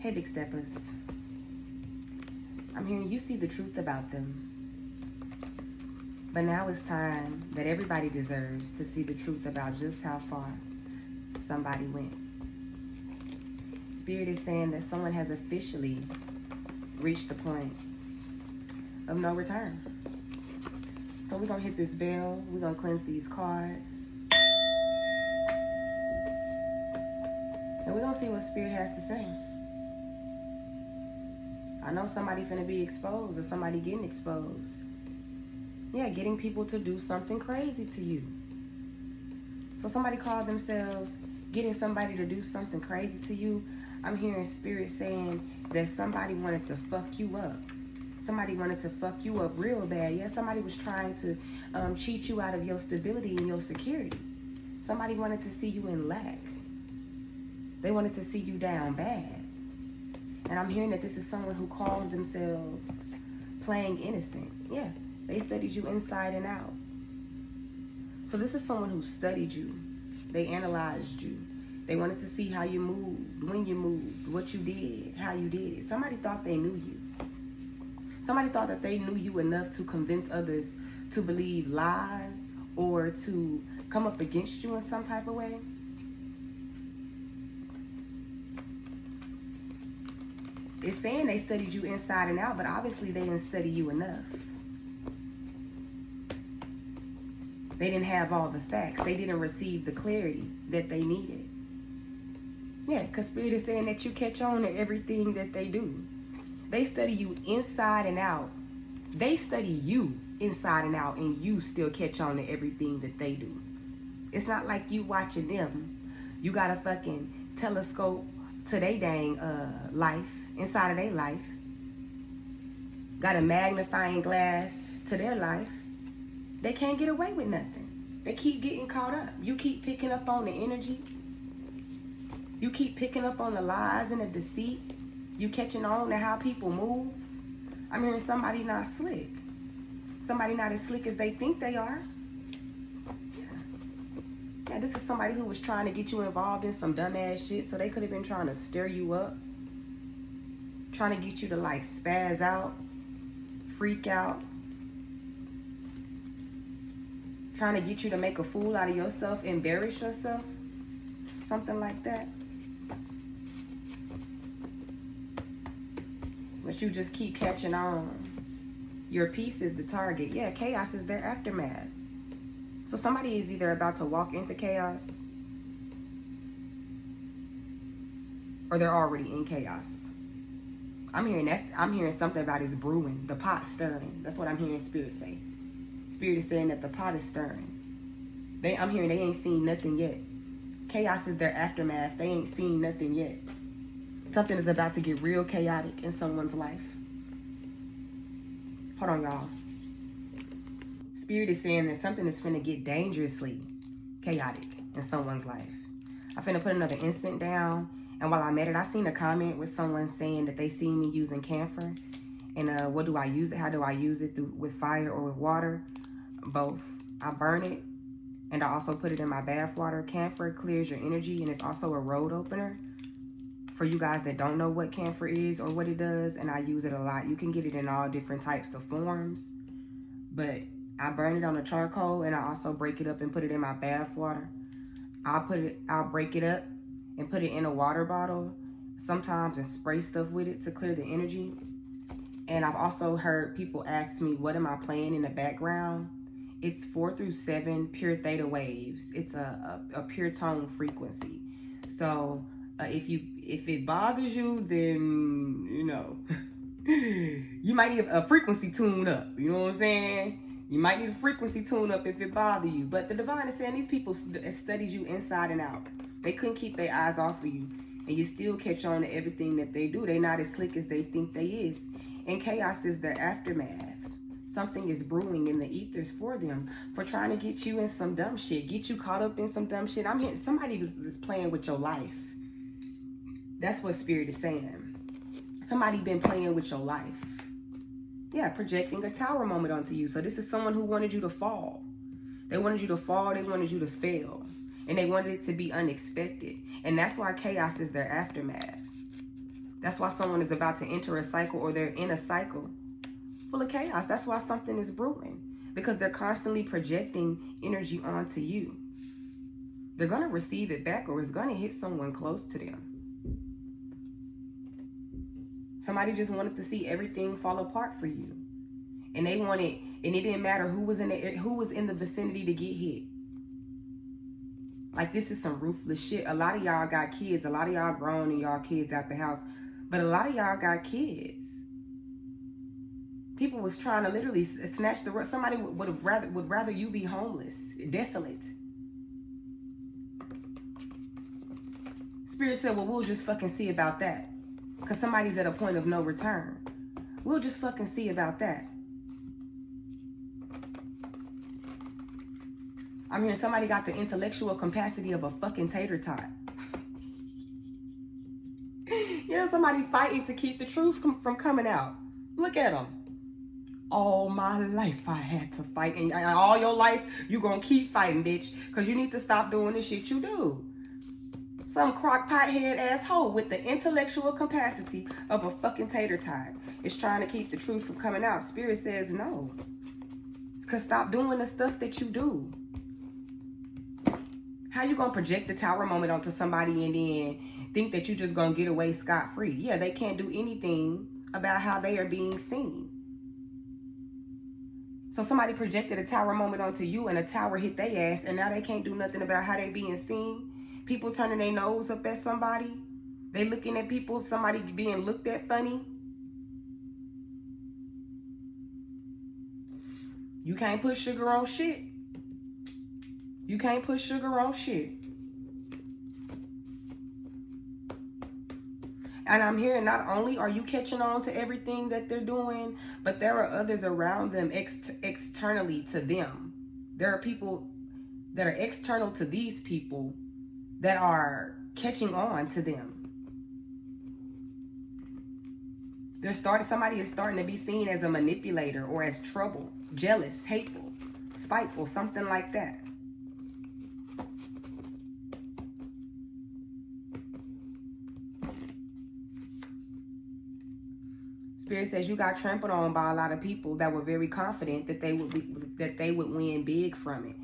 Hey, big steppers. I'm hearing you see the truth about them. But now it's time that everybody deserves to see the truth about just how far somebody went. Spirit is saying that someone has officially reached the point of no return. So we're going to hit this bell. We're going to cleanse these cards. And we're going to see what Spirit has to say. I know somebody finna be exposed or somebody getting exposed. Yeah, getting people to do something crazy to you. So somebody called themselves getting somebody to do something crazy to you. I'm hearing Spirit saying that somebody wanted to fuck you up. Somebody wanted to fuck you up real bad. Yeah, somebody was trying to cheat you out of your stability and your security. Somebody wanted to see you in lack. They wanted to see you down bad. And I'm hearing that this is someone who calls themselves playing innocent. Yeah, they studied you inside and out. So this is someone who studied you. They analyzed you. They wanted to see how you moved, when you moved, what you did, how you did it. Somebody thought they knew you. Somebody thought that they knew you enough to convince others to believe lies or to come up against you in some type of way. It's saying they studied you inside and out, but obviously they didn't study you enough. They didn't have all the facts. They didn't receive the clarity that they needed. Yeah, because Spirit is saying that you catch on to everything that they do. They study you inside and out. They study you inside and out, and you still catch on to everything that they do. It's not like you watching them. You got a fucking telescope to their dang life, inside of their life. Got a magnifying glass to their life. They can't get away with nothing. They keep getting caught up. You keep picking up on the energy. You keep picking up on the lies and the deceit. You catching on to how people move. I'm hearing somebody not slick. Somebody not as slick as they think they are. Yeah, this is somebody who was trying to get you involved in some dumbass shit, so they could have been trying to stir you up. Trying to get you to like spaz out, freak out. Trying to get you to make a fool out of yourself, embarrass yourself. Something like that. But you just keep catching on. Your peace is the target. Yeah, chaos is their aftermath. So somebody is either about to walk into chaos or they're already in chaos. I'm hearing something about it's brewing, the pot stirring. That's what I'm hearing Spirit say. Spirit is saying that the pot is stirring. I'm hearing they ain't seen nothing yet. Chaos is their aftermath. They ain't seen nothing yet. Something is about to get real chaotic in someone's life. Hold on, y'all. Spirit is saying that something is finna get dangerously chaotic in someone's life. I'm finna put another instant down. And while I'm at it, I seen a comment with someone saying that they seen me using camphor. And what do I use it? How do I use it? With fire or with water? Both. I burn it. And I also put it in my bath water. Camphor clears your energy, and it's also a road opener. For you guys that don't know what camphor is or what it does, and I use it a lot. You can get it in all different types of forms. But I burn it on a charcoal, and I also break it up and put it in my bath water. I'll break it up and put it in a water bottle sometimes and spray stuff with it to clear the energy. And I've also heard people ask me, what am I playing in the background? It's 4 through 7 pure theta waves. It's a pure tone frequency. So if it bothers you, then, you know, you might need a frequency tune up. You know what I'm saying? You might need a frequency tune up if it bothers you. But the divine is saying these people studied you inside and out. They couldn't keep their eyes off of you. And you still catch on to everything that they do. They're not as slick as they think they is. And chaos is their aftermath. Something is brewing in the ethers for them, for trying to get you in some dumb shit, get you caught up in some dumb shit. I'm hearing somebody was playing with your life. That's what Spirit is saying. Somebody been playing with your life. Yeah, projecting a tower moment onto you. So this is someone who wanted you to fall. They wanted you to fall. They wanted you to fail. And they wanted it to be unexpected. And that's why chaos is their aftermath. That's why someone is about to enter a cycle, or they're in a cycle full of chaos. That's why something is brewing, because they're constantly projecting energy onto you. They're going to receive it back, or it's going to hit someone close to them. Somebody just wanted to see everything fall apart for you. And they wanted, and it didn't matter who was in the vicinity to get hit. Like, this is some ruthless shit. A lot of y'all got kids. A lot of y'all grown and y'all kids out the house. But a lot of y'all got kids. People was trying to literally snatch the world. Somebody would rather you be homeless, desolate. Spirit said, well, we'll just fucking see about that. Because somebody's at a point of no return. We'll just fucking see about that. I'm hearing somebody got the intellectual capacity of a fucking tater tot. Yeah, somebody fighting to keep the truth from coming out. Look at them. All my life I had to fight. And all your life, you gonna keep fighting, bitch. Because you need to stop doing the shit you do. Some crock-pot head asshole with the intellectual capacity of a fucking tater tot is trying to keep the truth from coming out. Spirit says no. Because stop doing the stuff that you do. How you gonna project the tower moment onto somebody and then think that you just gonna get away scot-free? Yeah, they can't do anything about how they are being seen. So somebody projected a tower moment onto you and a tower hit their ass, and now they can't do nothing about how they being seen. People turning their nose up at somebody. They looking at people, somebody being looked at funny. You can't put sugar on shit. You can't put sugar on shit. And I'm hearing not only are you catching on to everything that they're doing, but there are others around them externally to them. There are people that are external to these people that are catching on to them. Somebody is starting to be seen as a manipulator or as trouble, jealous, hateful, spiteful, something like that. Spirit says you got trampled on by a lot of people that were very confident that they would win big from it.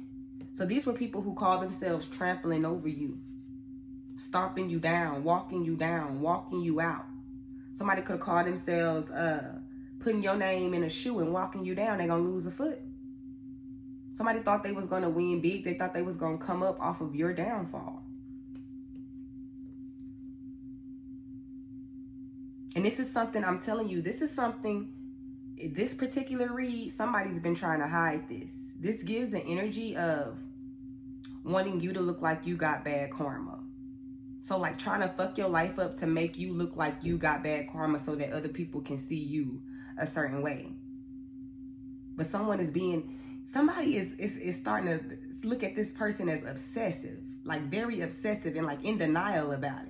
So these were people who call themselves trampling over you, stomping you down, walking you out. Somebody could have called themselves putting your name in a shoe and walking you down. They're going to lose a foot. Somebody thought they was going to win big. They thought they was going to come up off of your downfall. And this is something, I'm telling you, this is something, this particular read, somebody's been trying to hide this. This gives the energy of wanting you to look like you got bad karma. So like trying to fuck your life up to make you look like you got bad karma so that other people can see you a certain way. But somebody is starting to look at this person as obsessive, like very obsessive and like in denial about it.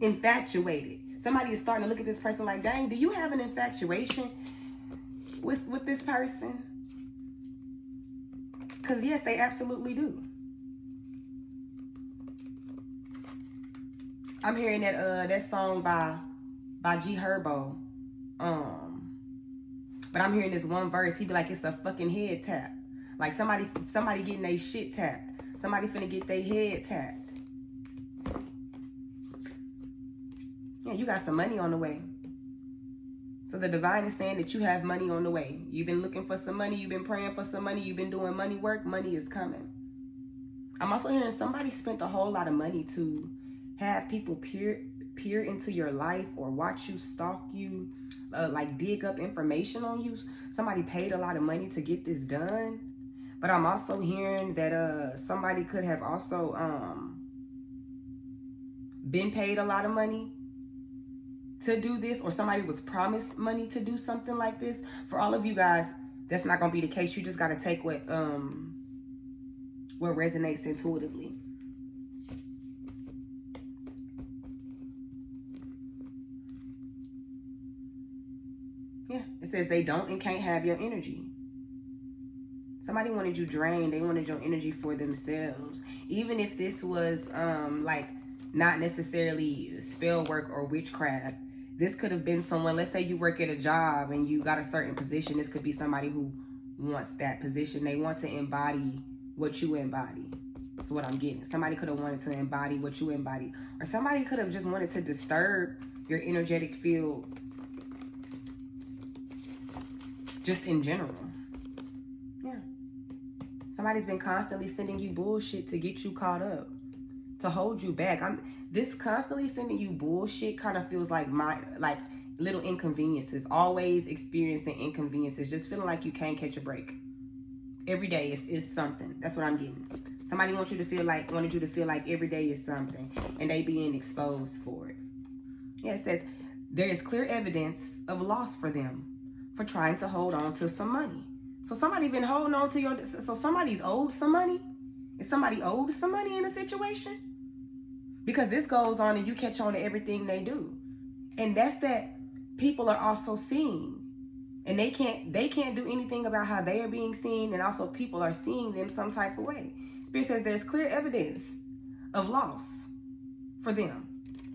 Infatuated. Somebody is starting to look at this person like, dang, do you have an infatuation with this person? Because yes, they absolutely do. I'm hearing that song by 𝚑𝚎𝚕𝚎. But I'm hearing this one verse. He be like, it's a fucking head tap. Like somebody getting their shit tapped. Somebody finna get their head tapped. Yeah, you got some money on the way. So the divine is saying that you have money on the way. You've been looking for some money. You've been praying for some money. You've been doing money work. Money is coming. I'm also hearing somebody spent a whole lot of money to have people peer into your life or watch you, stalk you, like dig up information on you. Somebody paid a lot of money to get this done. But I'm also hearing that somebody could have also been paid a lot of money to do this, or somebody was promised money to do something like this. For all of you guys, that's not gonna be the case. You just gotta take what resonates intuitively. Yeah, it says they don't and can't have your energy. Somebody wanted you drained. They wanted your energy for themselves. Even if this was like not necessarily spell work or witchcraft. This could have been someone, let's say you work at a job and you got a certain position. This could be somebody who wants that position. They want to embody what you embody. That's what I'm getting. Somebody could have wanted to embody what you embody. Or somebody could have just wanted to disturb your energetic field just in general. Yeah. Somebody's been constantly sending you bullshit to get you caught up, to hold you back. This constantly sending you bullshit kind of feels like little inconveniences, always experiencing inconveniences, just feeling like you can't catch a break. Every day is something. That's what I'm getting. Somebody wanted you to feel like every day is something, and they being exposed for it. Yeah, it says there is clear evidence of loss for them for trying to hold on to some money. So somebody been holding on to so somebody's owed some money? Is somebody owed some money in a situation? Because this goes on and you catch on to everything they do. And that's that people are also seeing. And they can't do anything about how they are being seen, and also people are seeing them some type of way. Spirit says there's clear evidence of loss for them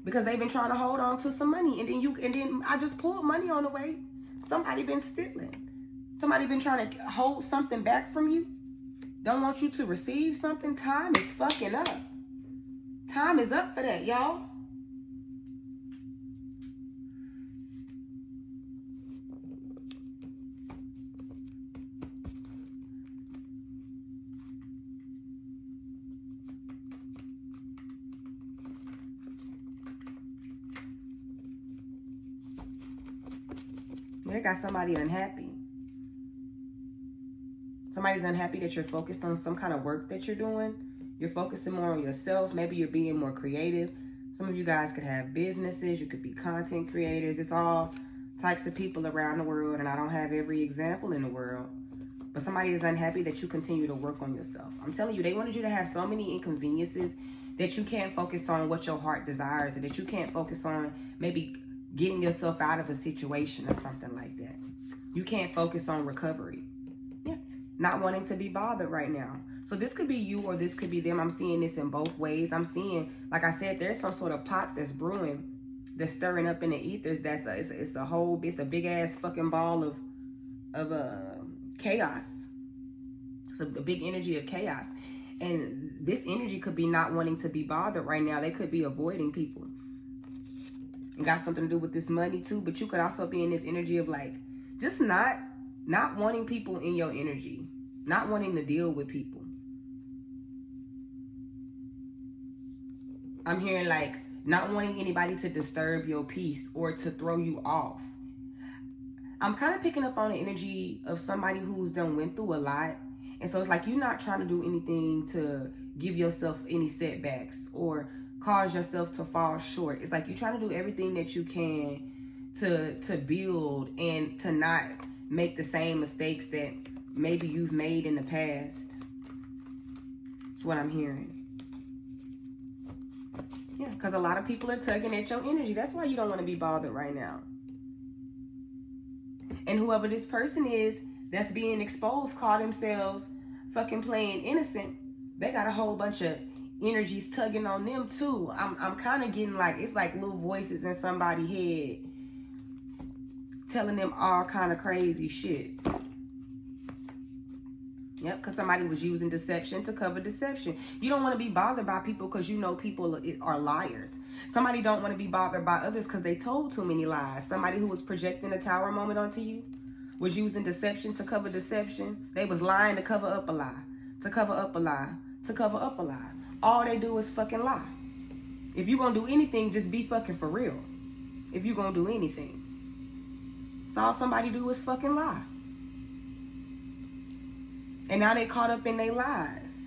because they've been trying to hold on to some money, and then I just pulled money on the way. Somebody been stealing. Somebody been trying to hold something back from you. Don't want you to receive something. Time is fucking up. Time is up for that, y'all. They got somebody unhappy. Somebody's unhappy that you're focused on some kind of work that you're doing. You're focusing more on yourself. Maybe you're being more creative. Some of you guys could have businesses. You could be content creators. It's all types of people around the world, and I don't have every example in the world. But somebody is unhappy that you continue to work on yourself. I'm telling you, they wanted you to have so many inconveniences that you can't focus on what your heart desires, or that you can't focus on maybe getting yourself out of a situation or something like that. You can't focus on recovery. Yeah. Not wanting to be bothered right now. So this could be you or this could be them. I'm seeing this in both ways. I'm seeing, like I said, there's some sort of pot that's brewing, that's stirring up in the ethers. It's a big ass fucking ball of chaos. It's a big energy of chaos. And this energy could be not wanting to be bothered right now. They could be avoiding people. It got something to do with this money too, but you could also be in this energy of like just not wanting people in your energy, not wanting to deal with people. I'm hearing like not wanting anybody to disturb your peace or to throw you off. I'm kind of picking up on the energy of somebody who's went through a lot, and so it's like you're not trying to do anything to give yourself any setbacks or cause yourself to fall short. It's like you're trying to do everything that you can to build and to not make the same mistakes that maybe you've made in the past. That's what I'm hearing. Yeah, because a lot of people are tugging at your energy. That's why you don't want to be bothered right now. And whoever this person is that's being exposed call themselves fucking playing innocent. They got a whole bunch of energies tugging on them too. I'm kind of getting like, it's like little voices in somebody's head telling them all kind of crazy shit. Yep, because somebody was using deception to cover deception. You don't want to be bothered by people because you know people are liars. Somebody don't want to be bothered by others because they told too many lies. Somebody who was projecting a tower moment onto you was using deception to cover deception. They was lying to cover up a lie, to cover up a lie, to cover up a lie. All they do is fucking lie. If you gonna do anything, just be fucking for real. If you gonna do anything. So all somebody do is fucking lie. And now they caught up in their lies.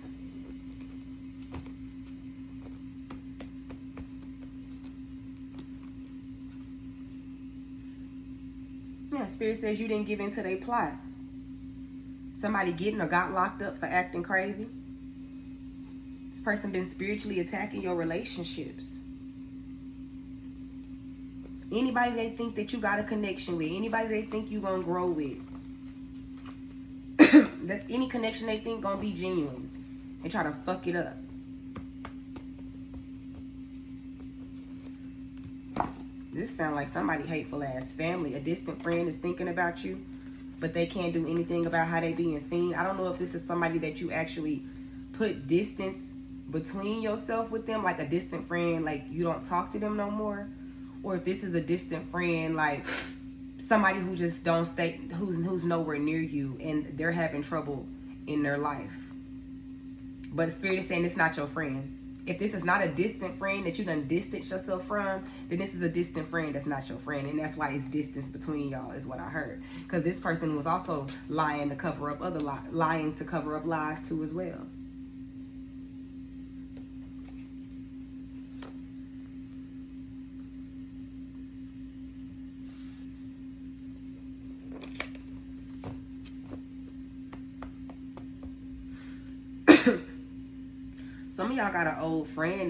Yeah, Spirit says you didn't give in to their plot. Somebody getting or got locked up for acting crazy. Person been spiritually attacking your relationships. Anybody they think that you got a connection with, anybody they think you gonna grow with, that any connection they think gonna be genuine, they try to fuck it up. This sounds like somebody hateful ass family. A distant friend is thinking about you, but they can't do anything about how they being seen. I don't know if this is somebody that you actually put distance between yourself with them, like a distant friend, like you don't talk to them no more, or if this is a distant friend, like somebody who just don't stay, who's nowhere near you, and they're having trouble in their life. But the Spirit is saying it's not your friend. If this is not a distant friend that you done distance yourself from, then this is a distant friend that's not your friend. And that's why it's distance between y'all, is what I heard. Because this person was also lying to cover up lying to cover up lies too as well. Some of y'all got an old friend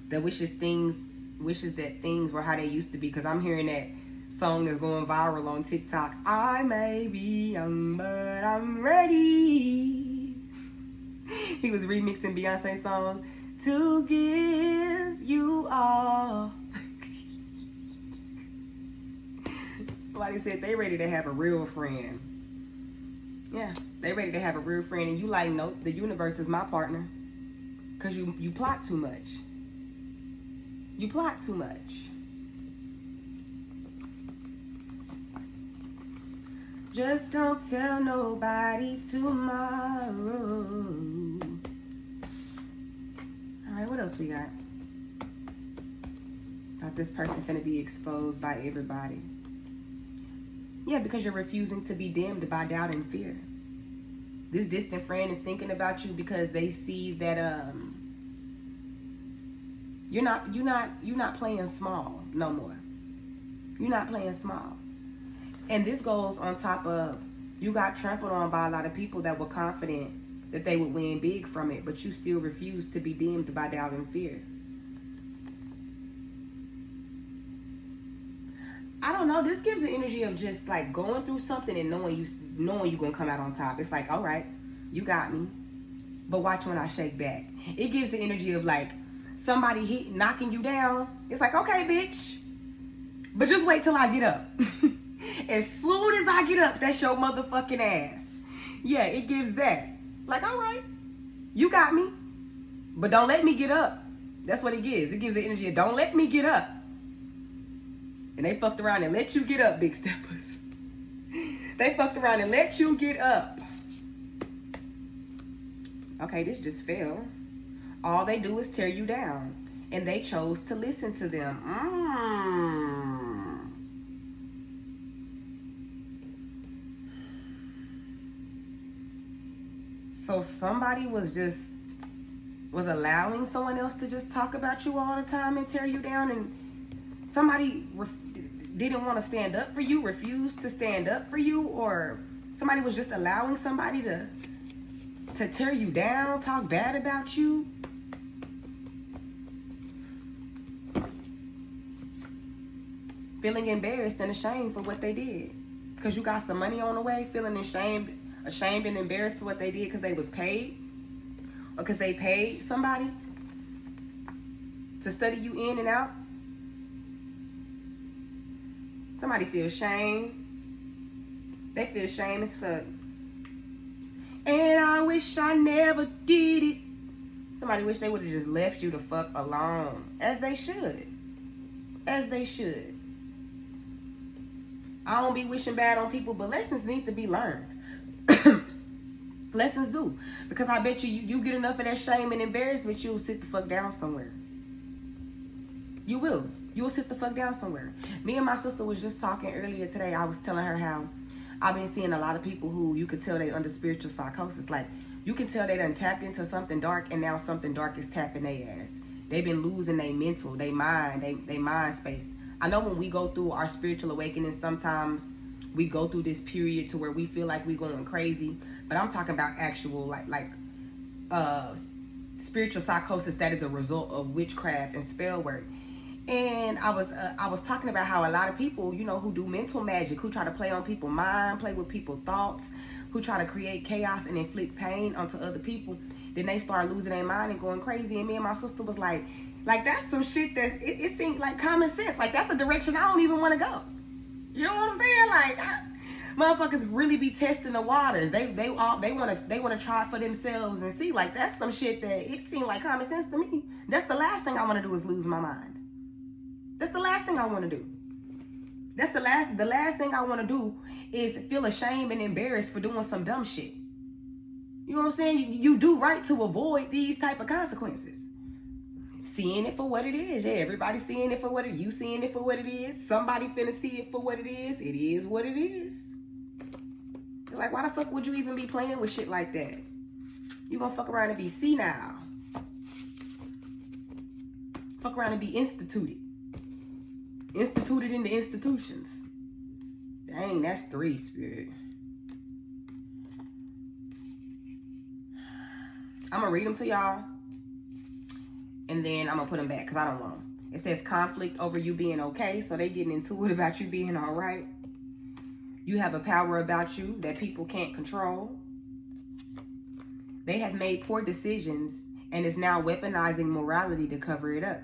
that wishes that things were how they used to be. Because I'm hearing that song that's going viral on TikTok. I may be young, but I'm ready. He was remixing Beyonce's song, to give you all. Somebody said they ready to have a real friend. Yeah, they ready to have a real friend, and you like, nope, the universe is my partner. Because you plot too much. You plot too much. Just don't tell nobody tomorrow. All right, what else we got? About this person finna be exposed by everybody. Yeah, because you're refusing to be dimmed by doubt and fear. This distant friend is thinking about you because they see that you're not playing small no more. You're not playing small. And this goes on top of, you got trampled on by a lot of people that were confident that they would win big from it, but you still refuse to be dimmed by doubt and fear. I don't know. This gives the energy of just like going through something and knowing you're gonna come out on top. It's like, all right, you got me, but watch when I shake back. It gives the energy of like somebody knocking you down. It's like, okay, bitch, but just wait till I get up. As soon as I get up, that's your motherfucking ass. Yeah, it gives that. Like, all right, you got me, but don't let me get up. That's what it gives. It gives the energy of don't let me get up. And they fucked around and let you get up, big steppers. They fucked around and let you get up. Okay, this just fell. All they do is tear you down. And they chose to listen to them. So somebody was allowing someone else to just talk about you all the time and tear you down, and somebody didn't want to stand up for you, refused to stand up for you, or somebody was just allowing somebody to tear you down, talk bad about you. Feeling embarrassed and ashamed for what they did. Because you got some money on the way, feeling ashamed and embarrassed for what they did because they was paid. Or because they paid somebody to study you in and out. Somebody feels shame. They feel shame as fuck. And I wish I never did it. Somebody wish they would have just left you the fuck alone. As they should. As they should. I don't be wishing bad on people, but lessons need to be learned. Lessons do. Because I bet you get enough of that shame and embarrassment, you'll sit the fuck down somewhere. You will. You'll sit the fuck down somewhere. Me and my sister was just talking earlier today. I was telling her how I've been seeing a lot of people who you could tell they under spiritual psychosis. Like, you can tell they done tapped into something dark, and now something dark is tapping their ass. They've been losing their mental, their mind, their mind space. I know when we go through our spiritual awakening, sometimes we go through this period to where we feel like we're going crazy. But I'm talking about actual like spiritual psychosis that is a result of witchcraft and spell work. And I was talking about how a lot of people, you know, who do mental magic, who try to play on people's mind, play with people's thoughts, who try to create chaos and inflict pain onto other people, then they start losing their mind and going crazy. And me and my sister was like, Like, that's some shit that it seems like common sense. Like, that's a direction I don't even want to go. You know what I'm saying? Like, motherfuckers really be testing the waters. They want to try it for themselves and see. Like, that's some shit that it seemed like common sense to me. That's the last thing I want to do is lose my mind. That's the last thing I want to do. That's the last thing I want to do is feel ashamed and embarrassed for doing some dumb shit. You know what I'm saying? You do right to avoid these type of consequences. Seeing it for what it is. Yeah, everybody seeing it for what it is. You seeing it for what it is. Somebody finna see it for what it is. It is what it is. It's like, why the fuck would you even be playing with shit like that? You gonna fuck around and be senile. Fuck around and be instituted. Instituted into institutions. Dang, that's 3, Spirit. I'm gonna read them to y'all. And then I'm gonna put them back because I don't want them. It says conflict over you being okay. So they getting into it about you being all right. You have a power about you that people can't control. They have made poor decisions and is now weaponizing morality to cover it up.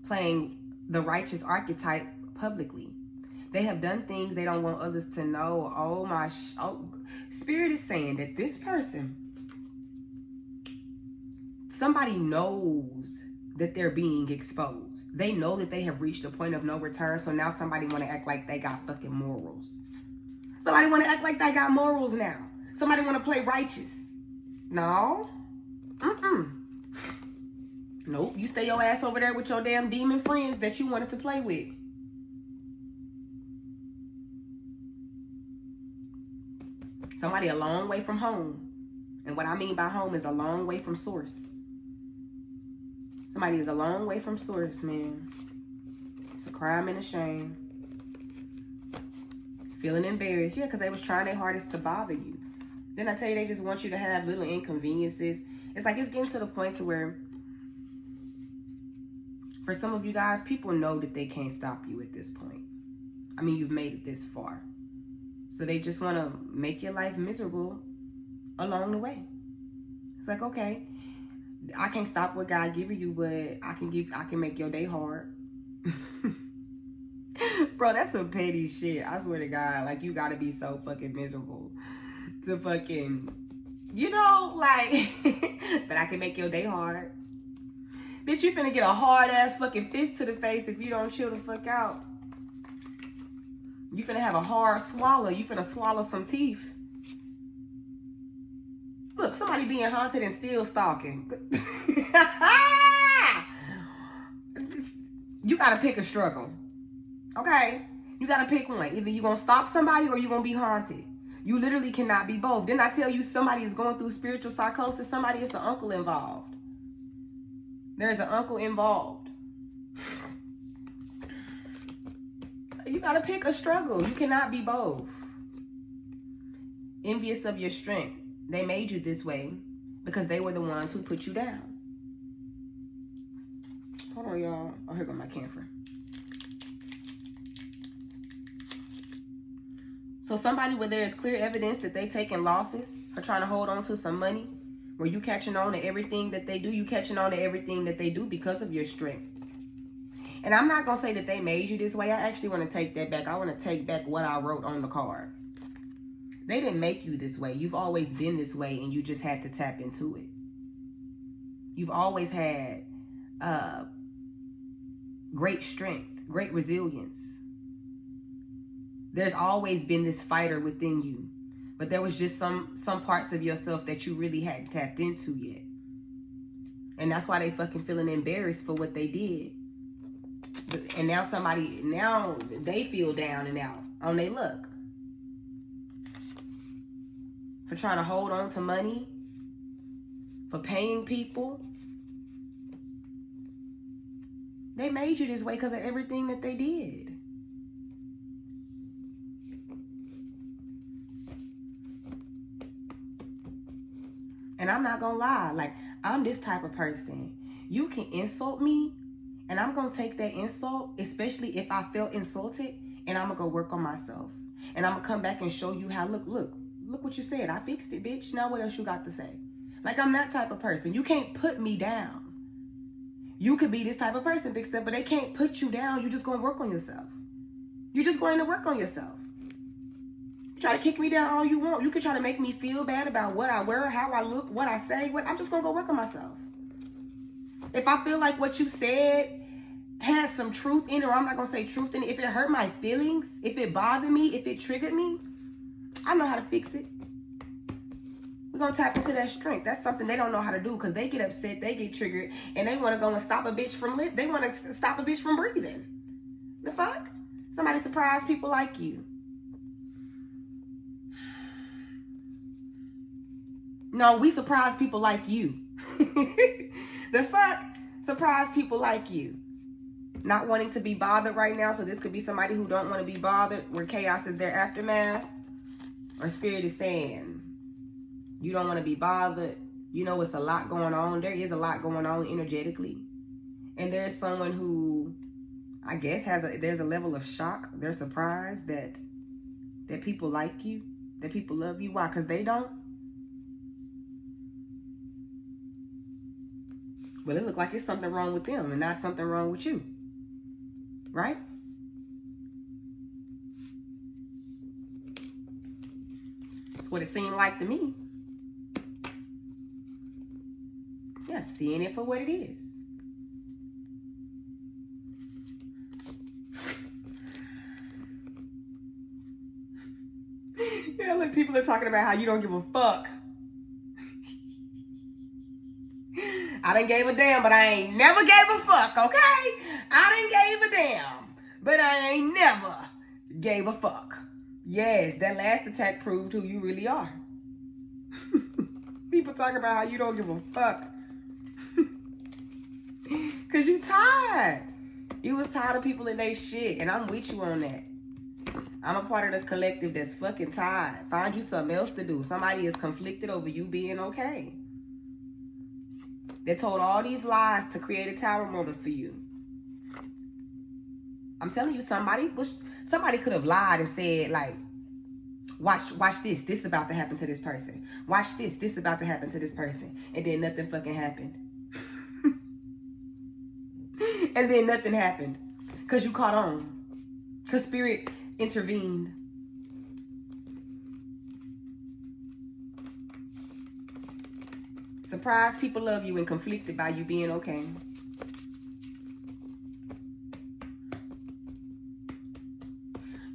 Playing the righteous archetype publicly. They have done things they don't want others to know. Spirit is saying that this person, somebody knows that they're being exposed. They know that they have reached a point of no return. So now somebody want to act like they got fucking morals. Somebody want to act like they got morals now. Somebody want to play righteous. No. Nope. You stay your ass over there with your damn demon friends that you wanted to play with. Somebody a long way from home. And what I mean by home is a long way from source. Somebody is a long way from source, man. It's a crime and a shame. Feeling embarrassed. Yeah, because they was trying their hardest to bother you. Then I tell you, they just want you to have little inconveniences. It's like it's getting to the point to where, for some of you guys, people know that they can't stop you at this point. I mean, you've made it this far. So they just want to make your life miserable along the way. It's like, okay, I can't stop what God giving you, but I can make your day hard. Bro, that's some petty shit. I swear to God, like, you gotta be so fucking miserable to fucking, you know, like, but I can make your day hard. Bitch, you finna get a hard ass fucking fist to the face if you don't chill the fuck out. You finna have a hard swallow. You finna swallow some teeth. Look, somebody being haunted and still stalking. You gotta pick a struggle. Okay? You gotta pick one. Either you gonna stalk somebody or you gonna be haunted. You literally cannot be both. Didn't I tell you somebody is going through spiritual psychosis? Somebody is an uncle involved. There is an uncle involved. You gotta pick a struggle. You cannot be both. Envious of your strength. They made you this way because they were the ones who put you down. Hold on, y'all. Oh, here goes my camphor. So somebody where there is clear evidence that they taking losses for trying to hold on to some money, where you catching on to everything that they do, you catching on to everything that they do because of your strength. And I'm not going to say that they made you this way. I actually want to take that back. I want to take back what I wrote on the card. They didn't make you this way. You've always been this way, and you just had to tap into it. You've always had great strength, great resilience. There's always been this fighter within you. But there was just some parts of yourself that you really hadn't tapped into yet. And that's why they fucking feeling embarrassed for what they did. And now they feel down and out on their luck. For trying to hold on to money. For paying people. They made you this way because of everything that they did. And I'm not gonna lie, like, I'm this type of person. You can insult me, and I'm gonna take that insult, especially if I felt insulted, and I'm gonna go work on myself. And I'm gonna come back and show you how, look what you said. I fixed it, bitch. Now what else you got to say? Like, I'm that type of person. You can't put me down. You could be this type of person, Big Step, but they can't put you down. You're just going to work on yourself. You're just going to work on yourself. You try to kick me down all you want. You can try to make me feel bad about what I wear, how I look, what I say. I'm just going to go work on myself. If I feel like what you said has some truth in it, or I'm not going to say truth in it, if it hurt my feelings, if it bothered me, if it triggered me, I know how to fix it. We're going to tap into that strength. That's something they don't know how to do because they get upset, they get triggered, and they want to go and stop a bitch from they want to stop a bitch from breathing. The fuck? Somebody surprise people like you. No, we surprise people like you. The fuck? Surprise people like you. Not wanting to be bothered right now, so this could be somebody who don't want to be bothered, where chaos is their aftermath. Or Spirit is saying, you don't want to be bothered. You know, it's a lot going on. There is a lot going on energetically. And there's someone who, I guess, there's a level of shock. They're surprised that people like you, that people love you. Why? Because they don't? Well, it looked like it's something wrong with them and not something wrong with you. Right? That's what it seemed like to me. Yeah, seeing it for what it is. Yeah, look, people are talking about how you don't give a fuck. I done gave a damn, but I ain't never gave a fuck, okay? I done gave a damn, but I ain't never gave a fuck. Yes, that last attack proved who you really are. People talk about how you don't give a fuck. Because you tired. You was tired of people in their shit, and I'm with you on that. I'm a part of the collective that's fucking tired. Find you something else to do. Somebody is conflicted over you being okay. They told all these lies to create a tower moment for you. I'm telling you, somebody could have lied and said, like, watch this. This is about to happen to this person. Watch this. This is about to happen to this person. And then nothing fucking happened. And then nothing happened. Because you caught on. Because Spirit intervened. Surprised people love you and conflicted by you being okay.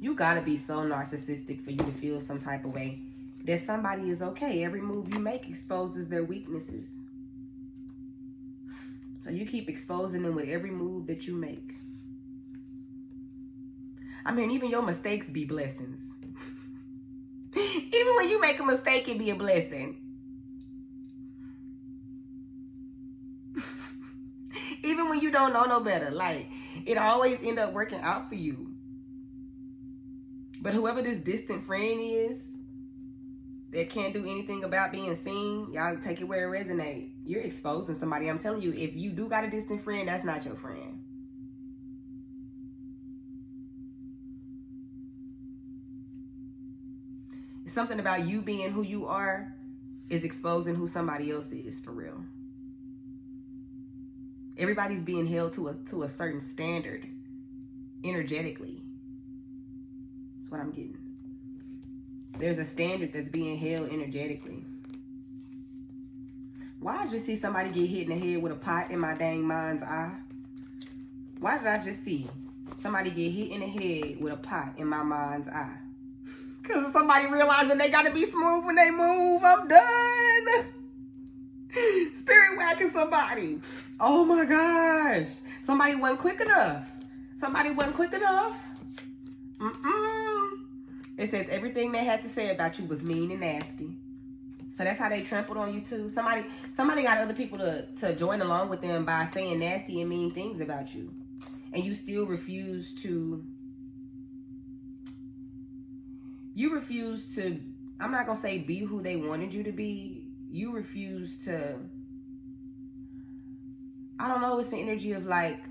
You gotta be so narcissistic for you to feel some type of way that somebody is okay. Every move you make exposes their weaknesses. So you keep exposing them with every move that you make. I mean, even your mistakes be blessings. Even when you make a mistake, it be a blessing. Even when you don't know no better, like, it always end up working out for you. But whoever this distant friend is that can't do anything about being seen, y'all take it where it resonates. You're exposing somebody. I'm telling you, if you do got a distant friend, that's not your friend. It's something about you being who you are is exposing who somebody else is for real. Everybody's being held to a certain standard energetically. That's what I'm getting. There's a standard that's being held energetically. Why did I just see somebody get hit in the head with a pot in my dang mind's eye? Why did I just see somebody get hit in the head with a pot in my mind's eye? Because if somebody realizing they got to be smooth when they move, I'm done. Spirit whacking somebody. Oh my gosh. Somebody wasn't quick enough. Somebody wasn't quick enough. It says everything they had to say about you was mean and nasty. So that's how they trampled on you too. Somebody got other people to join along with them by saying nasty and mean things about you. And you still refuse to, I'm not going to say be who they wanted you to be. You refuse to, I don't know, it's the energy of like,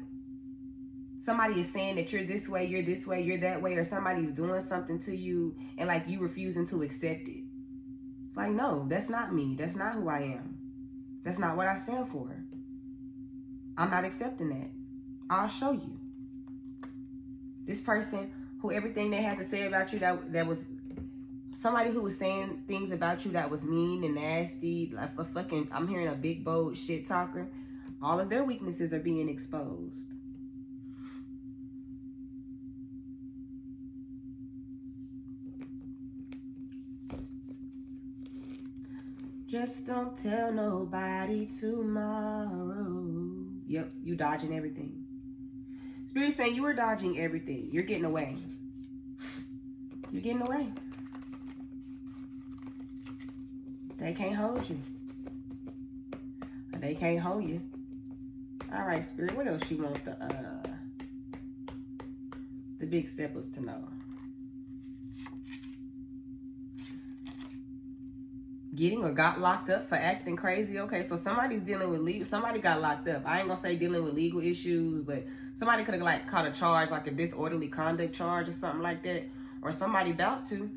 somebody is saying that you're this way, you're that way, or somebody's doing something to you and like you refusing to accept it. It's like, no, that's not me. That's not who I am. That's not what I stand for. I'm not accepting that. I'll show you. This person who everything they had to say about you, that was somebody who was saying things about you that was mean and nasty, like a fucking, I'm hearing a big, bold shit talker. All of their weaknesses are being exposed. Just don't tell nobody tomorrow. Yep, you dodging everything. Spirit saying you are dodging everything. You're getting away. You're getting away. They can't hold you. They can't hold you. All right, Spirit, what else you want the big steppers to know? Getting or got locked up for acting crazy. Okay, so somebody's dealing with legal. Somebody got locked up. I ain't gonna say dealing with legal issues, but somebody could have like caught a charge, like a disorderly conduct charge or something like that, or somebody about to.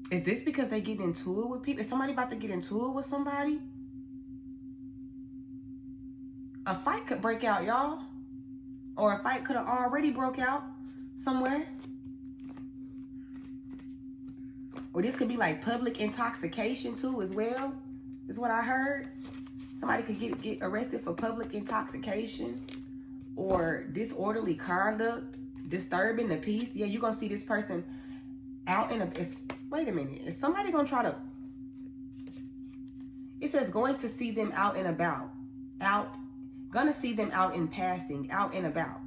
Is this because they getting into it with people? Is somebody about to get into it with somebody? A fight could break out, y'all, or a fight could have already broke out somewhere. Or this could be like public intoxication too as well, is what I heard. Somebody could get arrested for public intoxication or disorderly conduct, disturbing the peace. Yeah, you're going to see this person out in a... wait a minute. Is somebody going to try to... It says going to see them out and about. Gonna see them out in passing, out and about.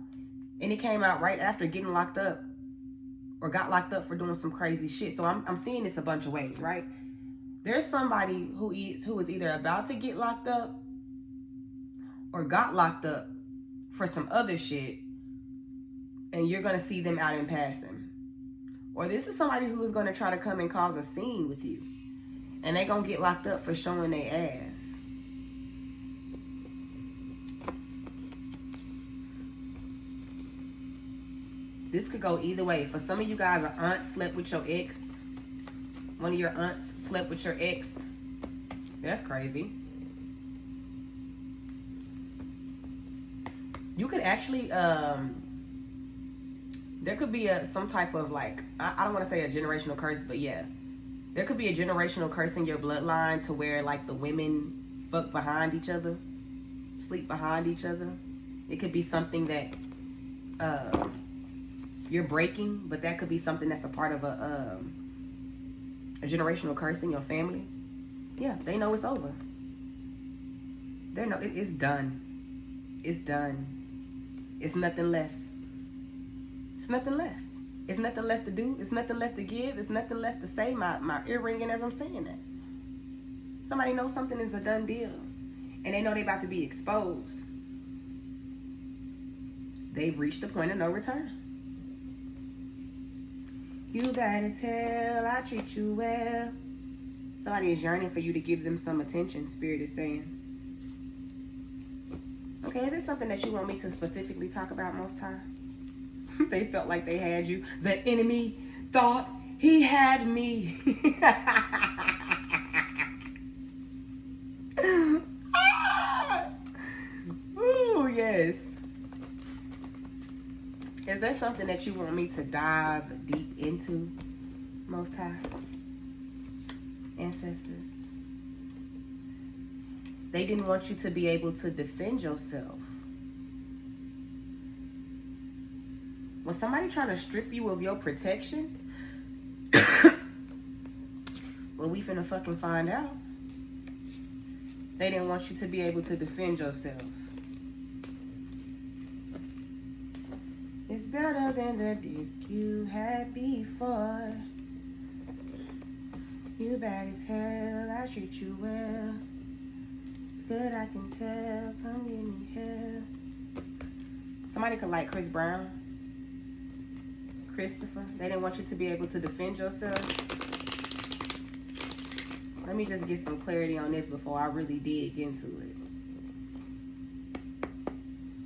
And it came out right after getting locked up. Or got locked up for doing some crazy shit. So I'm seeing this a bunch of ways, right? There's somebody who is either about to get locked up or got locked up for some other shit, and you're going to see them out in passing. Or this is somebody who is going to try to come and cause a scene with you, and they're going to get locked up for showing their ass. This could go either way. For some of you guys, an aunt slept with your ex. One of your aunts slept with your ex. That's crazy. You could actually, there could be some type of like, I don't want to say a generational curse, but yeah. There could be a generational curse in your bloodline to where like the women fuck behind each other, sleep behind each other. It could be something that, you're breaking, but that could be something that's a part of a generational curse in your family. Yeah, they know it's over. They know it's done. It's done. It's nothing left. It's nothing left. It's nothing left to do. It's nothing left to give. It's nothing left to say. My ear ringing as I'm saying that. Somebody knows something is a done deal, and they know they're about to be exposed. They've reached the point of no return. You bad as hell, I treat you well. Somebody is yearning for you to give them some attention, Spirit is saying. Okay, is this something that you want me to specifically talk about most time? They felt like they had you. The enemy thought he had me. Ooh, yes. Is there something that you want me to dive deep into, Most High? Ancestors. They didn't want you to be able to defend yourself. Was somebody trying to strip you of your protection? Well, we finna fucking find out. They didn't want you to be able to defend yourself. It's better than the dick you had before. You bad as hell, I treat you well. It's good, I can tell, come give me hell. Somebody could like Chris Brown. Christopher. They didn't want you to be able to defend yourself. Let me just get some clarity on this before I really dig into it.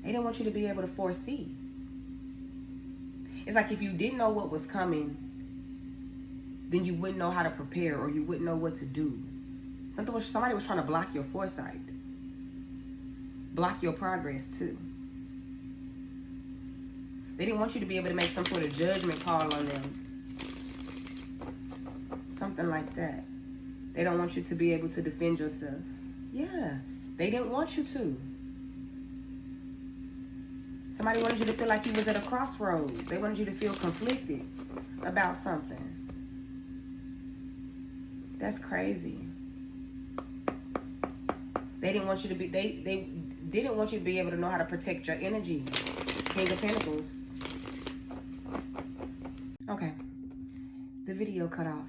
They didn't want you to be able to foresee. It's like if you didn't know what was coming, then you wouldn't know how to prepare or you wouldn't know what to do Somebody was trying to block your foresight. Block your progress too. They didn't want you to be able to make some sort of judgment call on them. Something like that. They don't want you to be able to defend yourself. Yeah, they didn't want you to. Somebody wanted you to feel like you was at a crossroads. They wanted you to feel conflicted about something. That's crazy. They didn't want you to be, they didn't want you to be able to know how to protect your energy. King of Pentacles. Okay. The video cut off.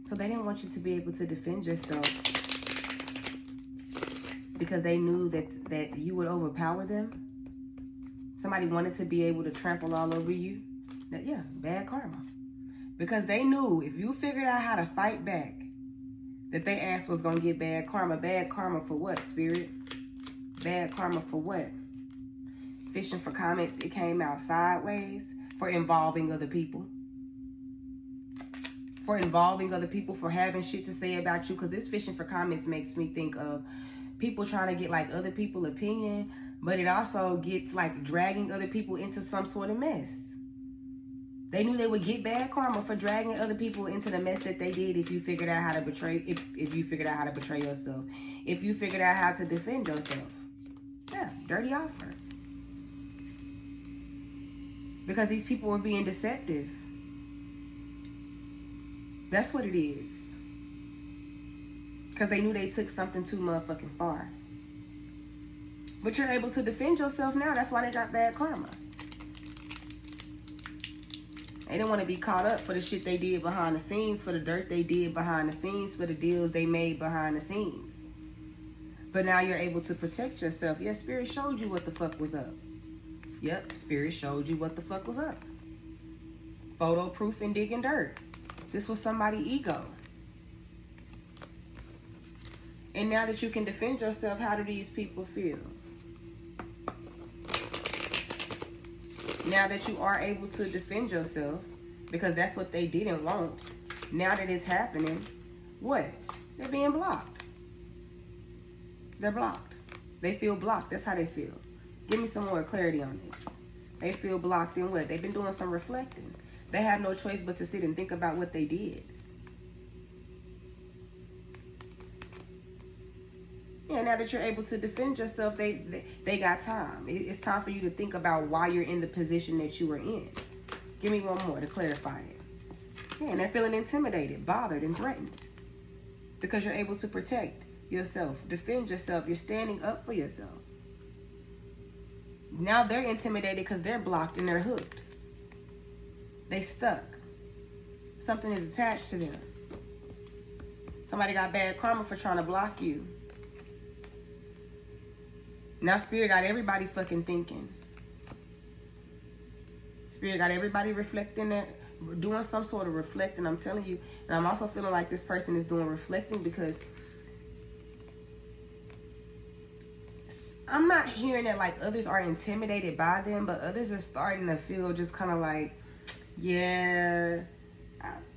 So they didn't want you to be able to defend yourself because they knew that you would overpower them. Somebody wanted to be able to trample all over you. Yeah, bad karma. Because they knew if you figured out how to fight back, that their ass was going to get bad karma. Bad karma for what, Spirit? Bad karma for what? Fishing for comments, it came out sideways for involving other people. For involving other people, for having shit to say about you. Because this fishing for comments makes me think of people trying to get like other people's opinion, but it also gets like dragging other people into some sort of mess. They knew they would get bad karma for dragging other people into the mess that they did if you figured out how to betray, if you figured out how to betray yourself. If you figured out how to defend yourself. Yeah, dirty offer. Because these people were being deceptive. That's what it is. Because they knew they took something too motherfucking far. But you're able to defend yourself now. That's why they got bad karma. They didn't want to be caught up for the shit they did behind the scenes, for the dirt they did behind the scenes, for the deals they made behind the scenes. But now you're able to protect yourself. Yeah, Spirit showed you what the fuck was up. Yep, Spirit showed you what the fuck was up. Photo proof and digging dirt. This was somebody's ego. And now that you can defend yourself, how do these people feel? Now that you are able to defend yourself, because that's what they didn't want. Now that it's happening, what? They're being blocked. They're blocked. They feel blocked. That's how they feel. Give me some more clarity on this. They feel blocked in what? They've been doing some reflecting. They have no choice but to sit and think about what they did. Yeah, now that you're able to defend yourself, they got time. It's time for you to think about why you're in the position that you were in. Give me one more to clarify it. Yeah, and they're feeling intimidated, bothered, and threatened. Because you're able to protect yourself, defend yourself. You're standing up for yourself. Now they're intimidated because they're blocked and they're hooked. They stuck. Something is attached to them. Somebody got bad karma for trying to block you. Now Spirit got everybody fucking thinking. Spirit got everybody reflecting, that doing some sort of reflecting, I'm telling you. And I'm also feeling like this person is doing reflecting because I'm not hearing that like others are intimidated by them, but others are starting to feel just kind of like, yeah,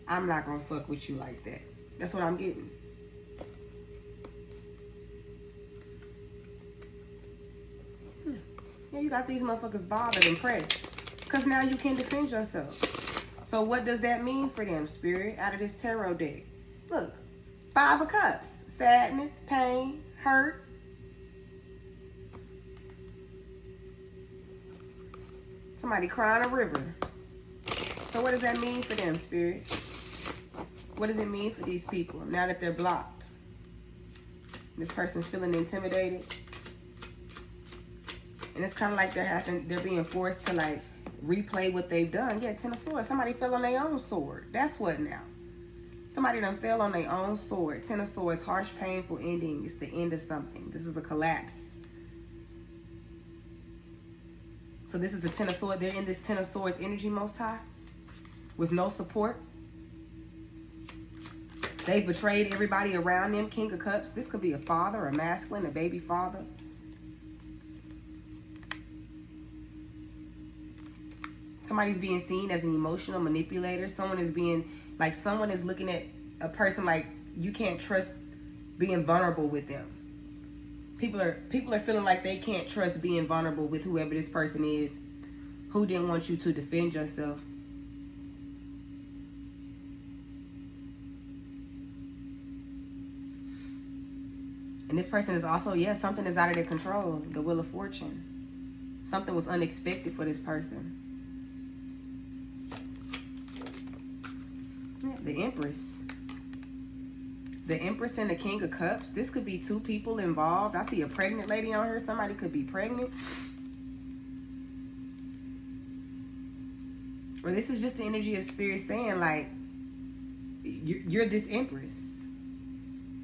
I'm not gonna fuck with you like that. That's what I'm getting. Yeah, you got these motherfuckers bothered and pressed. Because now you can defend yourself. So what does that mean for them, Spirit, out of this tarot deck? Look, 5 of Cups. Sadness, pain, hurt. Somebody crying a river. So what does that mean for them, Spirit? What does it mean for these people now that they're blocked? This person's feeling intimidated. And it's kind of like they're being forced to like replay what they've done. Yeah, 10 of Swords. Somebody fell on their own sword. That's what now. Somebody done fell on their own sword. 10 of Swords, harsh, painful ending. It's the end of something. This is a collapse. So this is the 10 of Swords. They're in this 10 of Swords energy, Most High, with no support. They betrayed everybody around them. King of Cups. This could be a father, a masculine, a baby father. Somebody's being seen as an emotional manipulator. Someone is being, like, someone is looking at a person like, you can't trust being vulnerable with them. People are feeling like they can't trust being vulnerable with whoever this person is who didn't want you to defend yourself. And this person is also, yes, something is out of their control. The Wheel of Fortune. Something was unexpected for this person. Yeah, the Empress. The Empress and the King of Cups. This could be two people involved. I see a pregnant lady on here. Somebody could be pregnant. Or this is just the energy of Spirit saying, like, you're this Empress.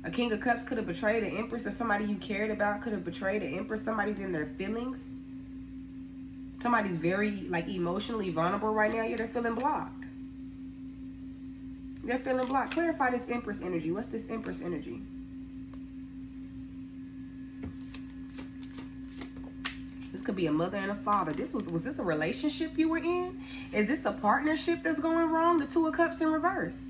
A King of Cups could have betrayed an Empress, or somebody you cared about could have betrayed an Empress. Somebody's in their feelings. Somebody's very, like, emotionally vulnerable right now. They're feeling blocked. They're feeling blocked. Clarify this Empress energy. What's this Empress energy? This could be a mother and a father. Was this a relationship you were in? Is this a partnership that's going wrong? The Two of Cups in reverse.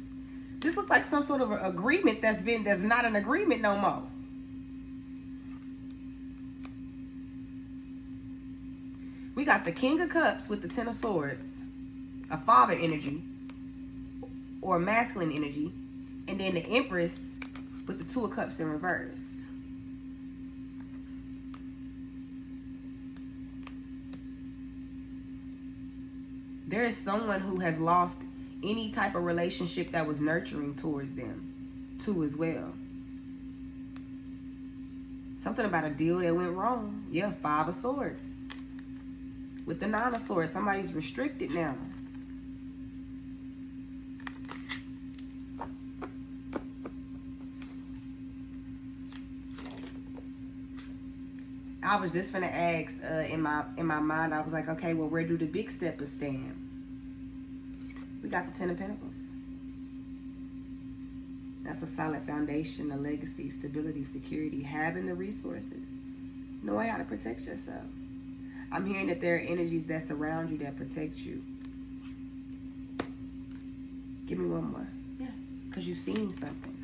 This looks like some sort of agreement that's not an agreement no more. We got the King of Cups with the Ten of Swords, a father energy or a masculine energy, and then the Empress with the Two of Cups in reverse. There is someone who has lost any type of relationship that was nurturing towards them too as well. Something about a deal that went wrong. Yeah, Five of Swords with the Nine of Swords. Somebody's restricted now. I was just finna ask in my mind, I was like, okay, well, where do the big steppers stand? We got the Ten of Pentacles. That's a solid foundation, a legacy, stability, security, having the resources, knowing how to protect yourself. I'm hearing that there are energies that surround you that protect you. Give me one more. Yeah, because you've seen something.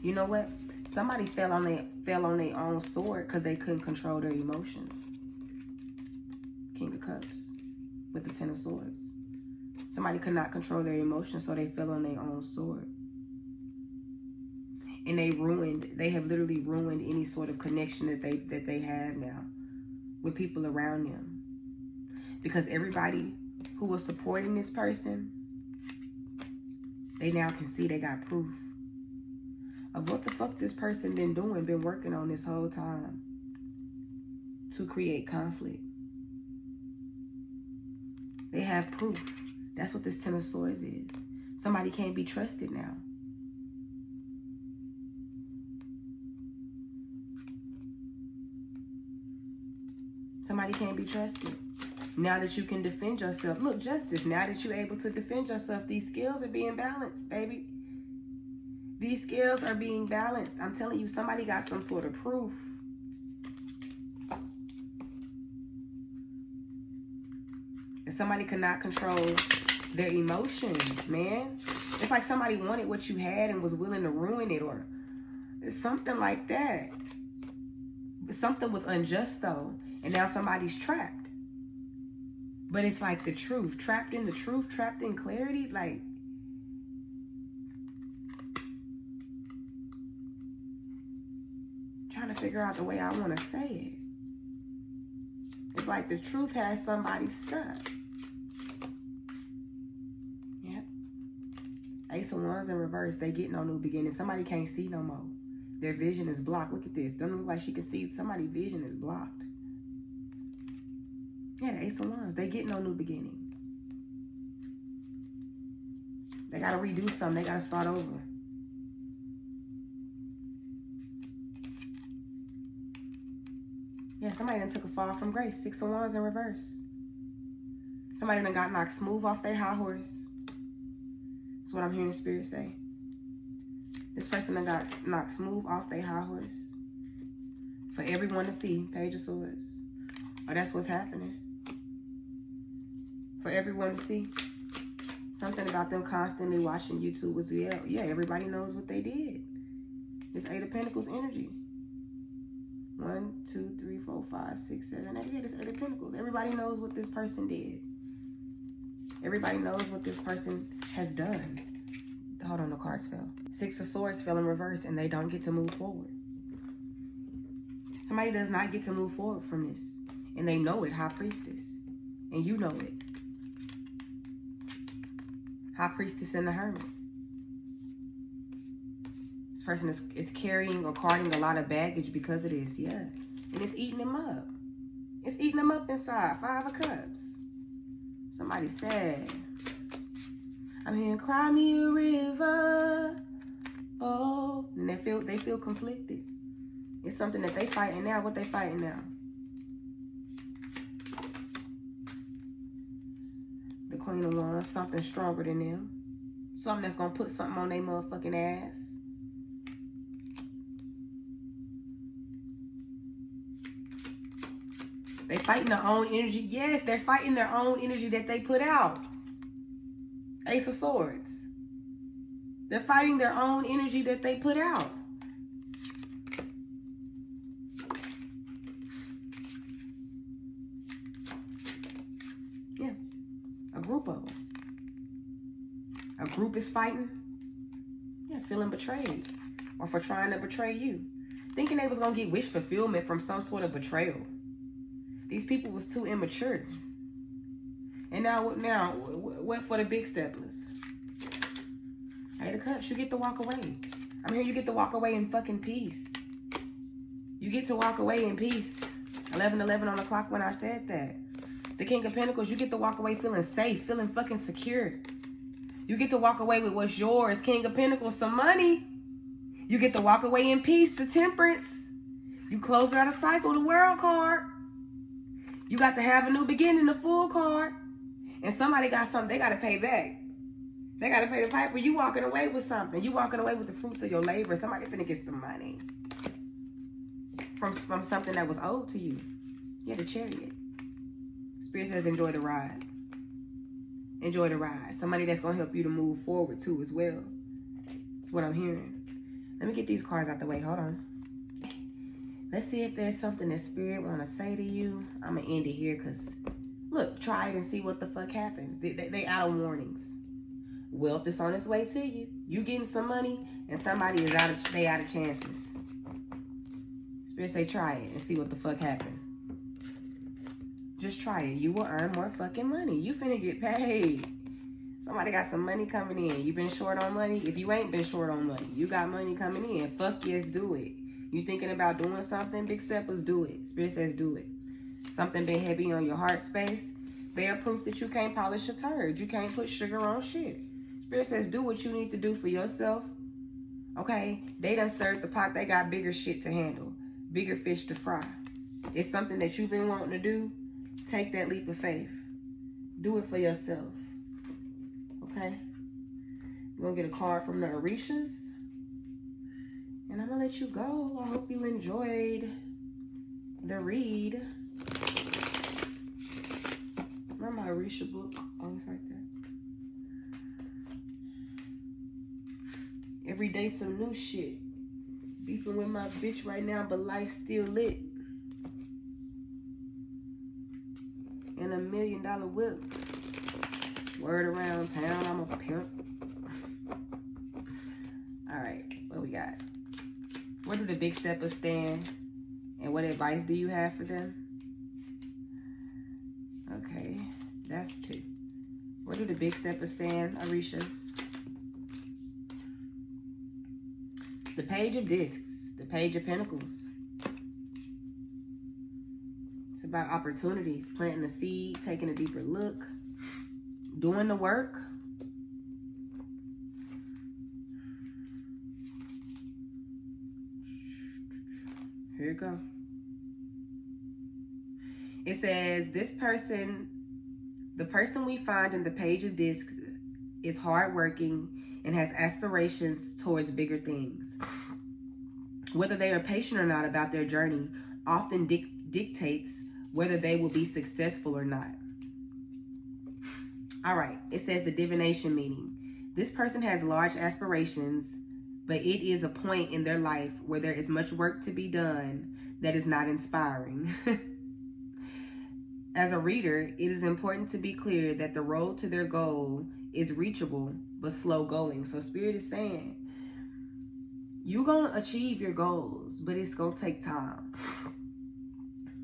You know what? Somebody fell on their own sword because they couldn't control their emotions. King of Cups with the Ten of Swords. Somebody could not control their emotions, so they fell on their own sword. And they have literally ruined any sort of connection that they have now with people around them. Because everybody who was supporting this person, they now can see they got proof of what the fuck this person been working on this whole time to create conflict. They have proof. That's what this Ten of Swords is. Somebody can't be trusted now. Somebody can't be trusted. Now that you can defend yourself. Look, Justice, now that you're able to defend yourself, these skills are being balanced, baby. These skills are being balanced. I'm telling you, somebody got some sort of proof. And somebody cannot control their emotions, man. It's like somebody wanted what you had and was willing to ruin it, or something like that. Something was unjust, though. And now somebody's trapped. But it's like the truth. Trapped in the truth, trapped in clarity. Like, trying to figure out the way I want to say it. It's like the truth has somebody stuck. Yep. Ace of Wands in reverse. They get no new beginning. Somebody can't see no more. Their vision is blocked. Look at this. Doesn't look like she can see. Somebody's vision is blocked. Yeah, the Ace of Wands. They get no new beginning. They got to redo something. They got to start over. Yeah, somebody done took a fall from grace. Six of Wands in reverse. Somebody done got knocked smooth off their high horse. That's what I'm hearing Spirit say. This person done got knocked smooth off their high horse. For everyone to see. Page of Swords. Oh, that's what's happening. For everyone to see. Something about them constantly watching YouTube was, yeah, everybody knows what they did. This Eight of Pentacles energy. 1, 2, 3, 4, 5, 6, 7, 8. Yeah, this Eight of Pentacles. Everybody knows what this person did. Everybody knows what this person has done. Hold on, the cards fell. Six of Swords fell in reverse and they don't get to move forward. Somebody does not get to move forward from this. And they know it, High Priestess. And you know it. High Priestess and the Hermit. This person is carrying or carting a lot of baggage because of this, yeah. And it's eating them up. It's eating them up inside. Five of Cups. Somebody sad. I'm hearing, cry me a river. Oh, and they feel conflicted. It's something that they fighting now. What they fighting now? The Queen of Wands, something stronger than them. Something that's gonna put something on their motherfucking ass. They fighting their own energy. Yes, they're fighting their own energy that they put out. Ace of Swords. They're fighting their own energy that they put out. Yeah. A group of them. A group is fighting. Yeah, feeling betrayed. Or for trying to betray you. Thinking they was going to get wish fulfillment from some sort of betrayal. These people was too immature. And now what for the big steppers? Eight of Cups, you get to walk away. I'm here, you get to walk away in fucking peace. You get to walk away in peace. 11:11 on the clock when I said that. The King of Pentacles, you get to walk away feeling safe, feeling fucking secure. You get to walk away with what's yours. King of Pentacles, some money. You get to walk away in peace, the Temperance. You close out a cycle, the World card. You got to have a new beginning, the Fool card. And somebody got something they got to pay back. They got to pay the piper. You walking away with something. You walking away with the fruits of your labor. Somebody finna get some money. From something that was owed to you. Yeah, the Chariot. Spirit says enjoy the ride. Enjoy the ride. Somebody that's going to help you to move forward too as well. That's what I'm hearing. Let me get these cards out the way. Hold on. Let's see if there's something that Spirit want to say to you. I'm going to end it here because, look, try it and see what the fuck happens. They out of warnings. Wealth is on its way to you. You getting some money and somebody is out of chances. Spirit say try it and see what the fuck happened. Just try it. You will earn more fucking money. You finna get paid. Somebody got some money coming in. You been short on money? If you ain't been short on money, you got money coming in. Fuck yes, do it. You thinking about doing something, big steppers, do it. Spirit says do it. Something been heavy on your heart space. They are proof that you can't polish a turd. You can't put sugar on shit. Spirit says do what you need to do for yourself. Okay? They done stirred the pot. They got bigger shit to handle. Bigger fish to fry. It's something that you've been wanting to do. Take that leap of faith. Do it for yourself. Okay? You're going to get a card from the Orishas. And I'm going to let you go. I hope you enjoyed the read. Remember my Orisha book? Oh, it's right there. Every day some new shit. Beefing with my bitch right now, but life still lit. And $1 million whip. Word around town, I'm a pimp. Alright, what we got? Where do the big steppers stand? And what advice do you have for them? Okay, that's 2. Where do the big steppers stand, Orishas? The Page of Discs, the Page of Pentacles. It's about opportunities, planting a seed, taking a deeper look, doing the work. Here you go. It says, this person, the person we find in the Page of Discs is hardworking and has aspirations towards bigger things. Whether they are patient or not about their journey often dictates whether they will be successful or not. All right, it says the divination meaning. This person has large aspirations, but it is a point in their life where there is much work to be done that is not inspiring. As a reader, it is important to be clear that the road to their goal is reachable but slow going. So Spirit is saying, you're going to achieve your goals, but it's going to take time.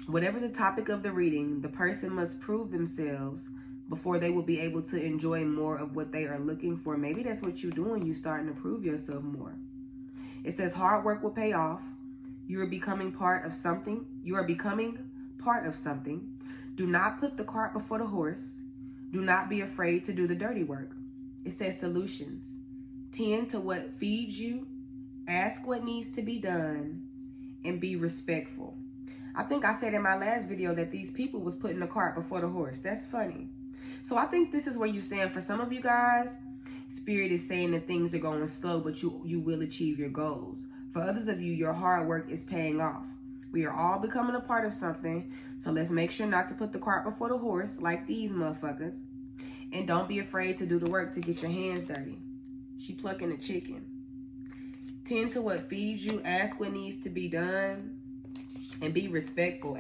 Whatever the topic of the reading, the person must prove themselves before they will be able to enjoy more of what they are looking for. Maybe that's what you're doing. You're starting to prove yourself more. It says hard work will pay off. You are becoming part of something. Do not put the cart before the horse. Do not be afraid to do the dirty work. It says solutions. Tend to what feeds you. Ask what needs to be done. And be respectful. I think I said in my last video that these people was putting the cart before the horse. That's funny. So I think this is where you stand. For some of you guys, Spirit is saying that things are going slow, but you will achieve your goals. For others of you, your hard work is paying off. We are all becoming a part of something, so let's make sure not to put the cart before the horse like these motherfuckers. And don't be afraid to do the work to get your hands dirty. She plucking a chicken. Tend to what feeds you, ask what needs to be done, and be respectful.